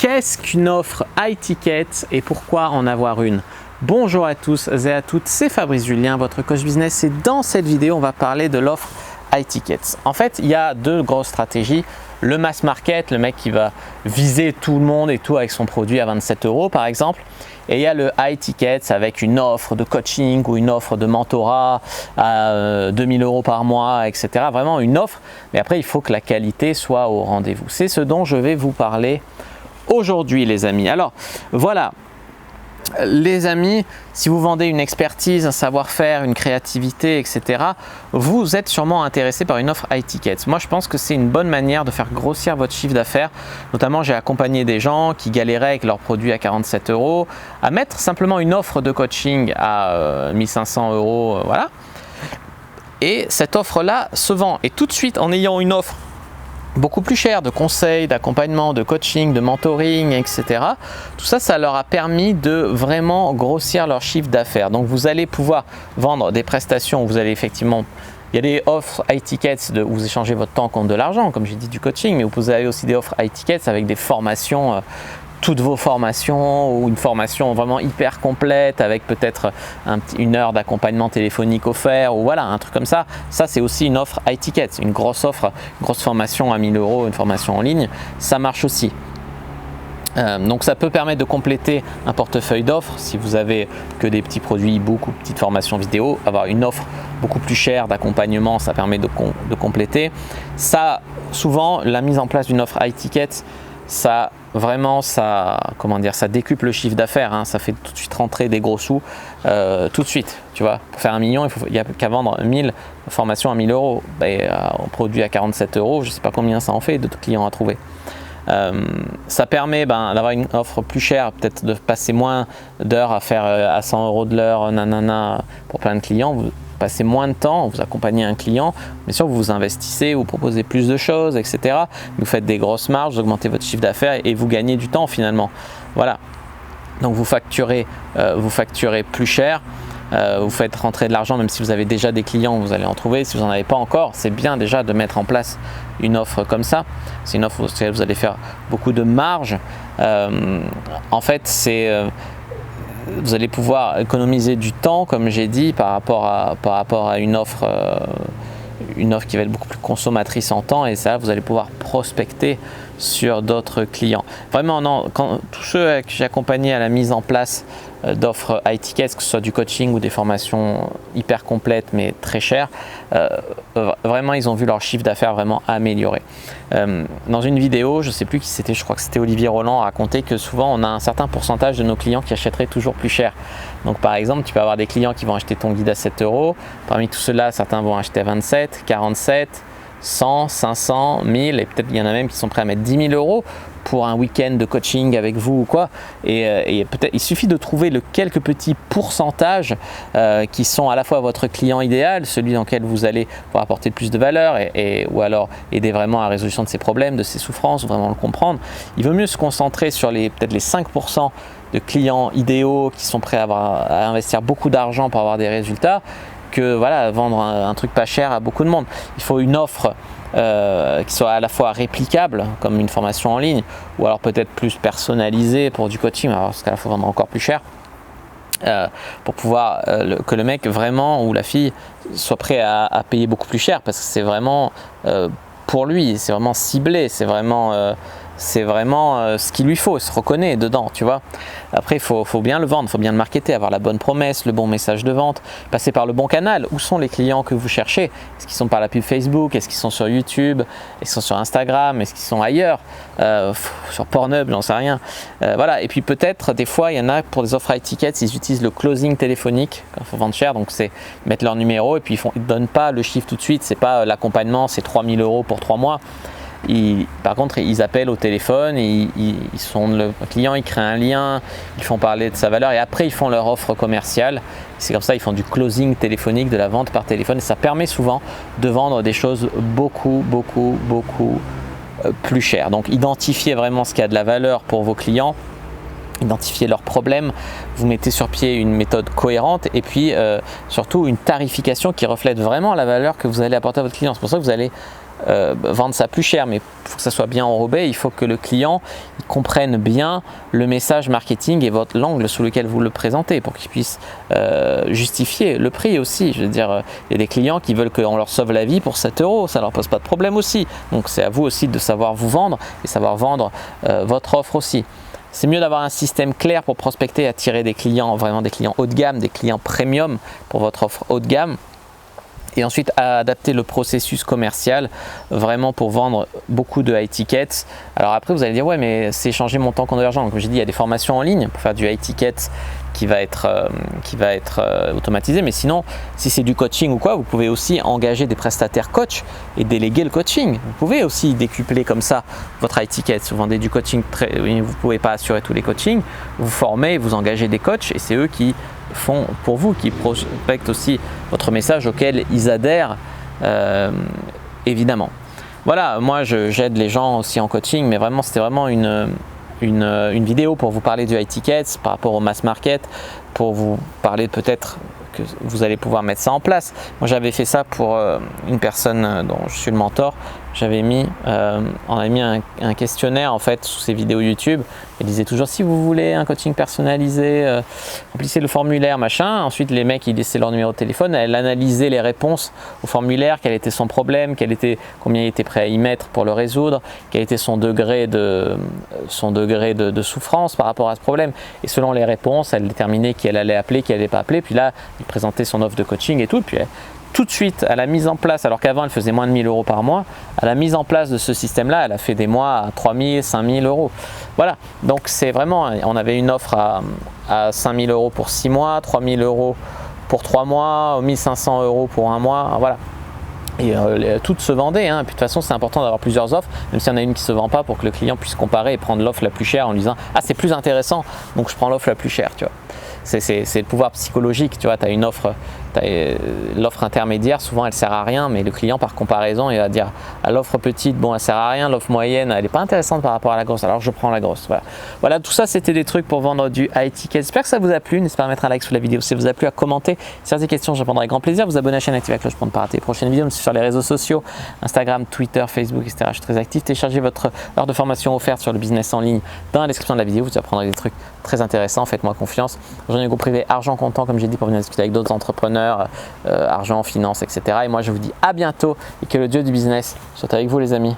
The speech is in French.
Qu'est-ce qu'une offre high ticket et pourquoi en avoir une? Bonjour à tous et à toutes, c'est Fabrice Julien, votre coach business, et dans cette vidéo, on va parler de l'offre high ticket. En fait, il y a deux grosses stratégies. Le mass market, le mec qui va viser tout le monde et tout avec son produit à 27 € par exemple. Et il y a le high ticket avec une offre de coaching ou une offre de mentorat à 2000 € par mois, etc. Vraiment une offre, mais après il faut que la qualité soit au rendez-vous. C'est ce dont je vais vous parler aujourd'hui les amis. Alors voilà. Les amis, si vous vendez une expertise, un savoir-faire, une créativité, etc., vous êtes sûrement intéressé par une offre high ticket. Moi, je pense que c'est une bonne manière de faire grossir votre chiffre d'affaires. Notamment, j'ai accompagné des gens qui galéraient avec leurs produits à 47 € à mettre simplement une offre de coaching à 1500 €. Voilà. Et cette offre-là se vend. Et tout de suite, en ayant une offre beaucoup plus cher de conseils, d'accompagnement, de coaching, de mentoring, etc. Tout ça, ça leur a permis de vraiment grossir leur chiffre d'affaires. Donc, vous allez pouvoir vendre des prestations où vous allez effectivement… Il y a des offres high tickets où vous échangez votre temps contre de l'argent, comme j'ai dit du coaching, mais vous avez aussi des offres high tickets avec des formations, toutes vos formations ou une formation vraiment hyper complète avec peut-être une heure d'accompagnement téléphonique offert ou voilà, un truc comme ça. Ça, c'est aussi une offre high ticket, une grosse offre, une grosse formation à 1000 €, une formation en ligne, ça marche aussi. Donc ça peut permettre de compléter un portefeuille d'offres si vous avez que des petits produits e-book ou petites formations vidéo. Avoir une offre beaucoup plus chère d'accompagnement, ça permet de compléter. Ça, souvent, la mise en place d'une offre high ticket, ça vraiment, ça décuple le chiffre d'affaires, hein, ça fait tout de suite rentrer des gros sous tout de suite. Tu vois, pour faire 1 million, il n'y a qu'à vendre 1000 formations à 1000 €. On produit à 47 €, je ne sais pas combien ça en fait de clients à trouver. Ça permet d'avoir une offre plus chère, peut-être de passer moins d'heures à faire à 100 € de l'heure, nanana, pour plein de clients. Vous passez moins de temps, vous accompagnez un client, bien sûr vous investissez, vous proposez plus de choses, etc. Vous faites des grosses marges, vous augmentez votre chiffre d'affaires et vous gagnez du temps finalement. Voilà. Donc vous facturez plus cher. Vous faites rentrer de l'argent, même si vous avez déjà des clients, vous allez en trouver. Si vous n'en avez pas encore, c'est bien déjà de mettre en place une offre comme ça. C'est une offre où vous allez faire beaucoup de marge. En fait, vous allez pouvoir économiser du temps, comme j'ai dit, par rapport à une offre qui va être beaucoup plus consommatrice en temps, et ça, vous allez pouvoir prospecter sur d'autres clients. Vraiment, non, tous ceux que j'ai accompagnés à la mise en place d'offres high tickets, que ce soit du coaching ou des formations hyper complètes mais très chères, vraiment ils ont vu leur chiffre d'affaires vraiment améliorer. Dans une vidéo, je ne sais plus qui c'était, je crois que c'était Olivier Roland, a raconté que souvent on a un certain pourcentage de nos clients qui achèteraient toujours plus cher. Donc par exemple, tu peux avoir des clients qui vont acheter ton guide à 7 €, parmi tout cela, certains vont acheter à 27, 47, 100, 500, 1000 et peut-être il y en a même qui sont prêts à mettre 10 000 € pour un week-end de coaching avec vous ou quoi. Et peut-être il suffit de trouver quelques petits pourcentages qui sont à la fois votre client idéal, celui dans lequel vous allez pouvoir apporter le plus de valeur ou alors aider vraiment à la résolution de ses problèmes, de ses souffrances, vraiment le comprendre. Il vaut mieux se concentrer sur peut-être les 5% de clients idéaux qui sont prêts à investir beaucoup d'argent pour avoir des résultats, que voilà, vendre un truc pas cher à beaucoup de monde. Il faut une offre qui soit à la fois réplicable, comme une formation en ligne, ou alors peut-être plus personnalisée pour du coaching, alors parce qu'il faut vendre encore plus cher, pour pouvoir que le mec vraiment ou la fille soit prêt à payer beaucoup plus cher, parce que c'est vraiment pour lui, c'est vraiment ciblé, c'est vraiment ce qu'il lui faut, il se reconnaît dedans, tu vois. Après, il faut bien le vendre, il faut bien le marketer, avoir la bonne promesse, le bon message de vente, passer par le bon canal. Où sont les clients que vous cherchez? Est-ce qu'ils sont par la pub Facebook? Est-ce qu'ils sont sur YouTube? Est-ce qu'ils sont sur Instagram? Est-ce qu'ils sont ailleurs? Sur Pornhub, j'en sais rien. Voilà. Et puis peut-être, des fois, il y en a pour des offres high tickets, ils utilisent le closing téléphonique quand il faut vendre cher. Donc, ils mettent leur numéro et puis ils ne donnent pas le chiffre tout de suite. C'est pas l'accompagnement, c'est 3000 € pour 3 mois. Par contre, ils appellent au téléphone, et le client, il crée un lien, ils font parler de sa valeur et après ils font leur offre commerciale. C'est comme ça, ils font du closing téléphonique, de la vente par téléphone, et ça permet souvent de vendre des choses beaucoup plus chères. Donc identifiez vraiment ce qui a de la valeur pour vos clients, identifiez leurs problèmes, vous mettez sur pied une méthode cohérente et puis surtout une tarification qui reflète vraiment la valeur que vous allez apporter à votre client. C'est pour ça que vous allez vendre ça plus cher, mais pour que ça soit bien enrobé, il faut que le client comprenne bien le message marketing et l'angle sous lequel vous le présentez pour qu'il puisse justifier le prix aussi. Je veux dire, il y a des clients qui veulent qu'on leur sauve la vie pour 7 €, ça leur pose pas de problème aussi. Donc c'est à vous aussi de savoir vous vendre et savoir vendre votre offre aussi. C'est mieux d'avoir un système clair pour prospecter et attirer des clients, vraiment des clients haut de gamme, des clients premium pour votre offre haut de gamme. Et ensuite adapter le processus commercial vraiment pour vendre beaucoup de high tickets. Alors après vous allez dire ouais mais c'est changer mon temps contre de l'argent. Donc comme j'ai dit, il y a des formations en ligne pour faire du high ticket qui va être automatisé, mais sinon si c'est du coaching ou quoi, vous pouvez aussi engager des prestataires coach et déléguer le coaching. Vous pouvez aussi décupler comme ça votre high ticket. Vous vendez du coaching, vous ne pouvez pas assurer tous les coachings, vous formez, vous engagez des coachs et c'est eux qui font pour vous, qui prospectent aussi votre message auquel ils adhèrent évidemment. Voilà, moi j'aide les gens aussi en coaching, mais vraiment c'était vraiment une vidéo pour vous parler du high tickets par rapport au mass market, pour vous parler peut-être que vous allez pouvoir mettre ça en place. Moi j'avais fait ça pour une personne dont je suis le mentor. J'avais mis, on a mis un questionnaire en fait sous ces vidéos YouTube. Il disait toujours si vous voulez un coaching personnalisé, remplissez le formulaire machin. Ensuite les mecs ils laissaient leur numéro de téléphone, elle analysait les réponses au formulaire, quel était son problème, combien il était prêt à y mettre pour le résoudre, quel était son degré de souffrance par rapport à ce problème. Et selon les réponses, elle déterminait qui elle allait appeler, qui elle n'allait pas appeler. Puis là, il présentait son offre de coaching et tout. Puis tout de suite, à la mise en place, alors qu'avant elle faisait moins de 1 000 € par mois, à la mise en place de ce système-là, elle a fait des mois à 3 000, 5 000 €. Voilà, donc c'est vraiment, on avait une offre à 5 000 € pour 6 mois, 3 000 € pour 3 mois, 1 500 € pour 1 mois, voilà. Et toutes se vendaient, hein. Et puis de toute façon c'est important d'avoir plusieurs offres, même s'il y en a une qui ne se vend pas, pour que le client puisse comparer et prendre l'offre la plus chère en lui disant ah c'est plus intéressant donc je prends l'offre la plus chère, tu vois. C'est le pouvoir psychologique, tu vois, tu as une offre, l'offre intermédiaire, souvent elle sert à rien, mais le client par comparaison il va dire à l'offre petite, bon elle sert à rien, l'offre moyenne elle n'est pas intéressante par rapport à la grosse, alors je prends la grosse. Voilà, tout ça c'était des trucs pour vendre du high ticket. J'espère que ça vous a plu, n'hésitez pas à mettre un like sous la vidéo si ça vous a plu, à commenter, si vous avez des questions je répondrai avec grand plaisir, vous abonner à la chaîne, activez la cloche pour ne pas rater les prochaines vidéos, me suivre sur les réseaux sociaux, Instagram, Twitter, Facebook, etc. Je suis très actif, téléchargez votre heure de formation offerte sur le business en ligne dans la description de la vidéo, vous apprendrez des trucs très intéressants, faites-moi confiance. Rejoignez le groupe privé Argent Comptant, comme j'ai dit, pour venir discuter avec d'autres entrepreneurs, argent, finance, etc. Et moi je vous dis à bientôt et que le Dieu du business soit avec vous les amis.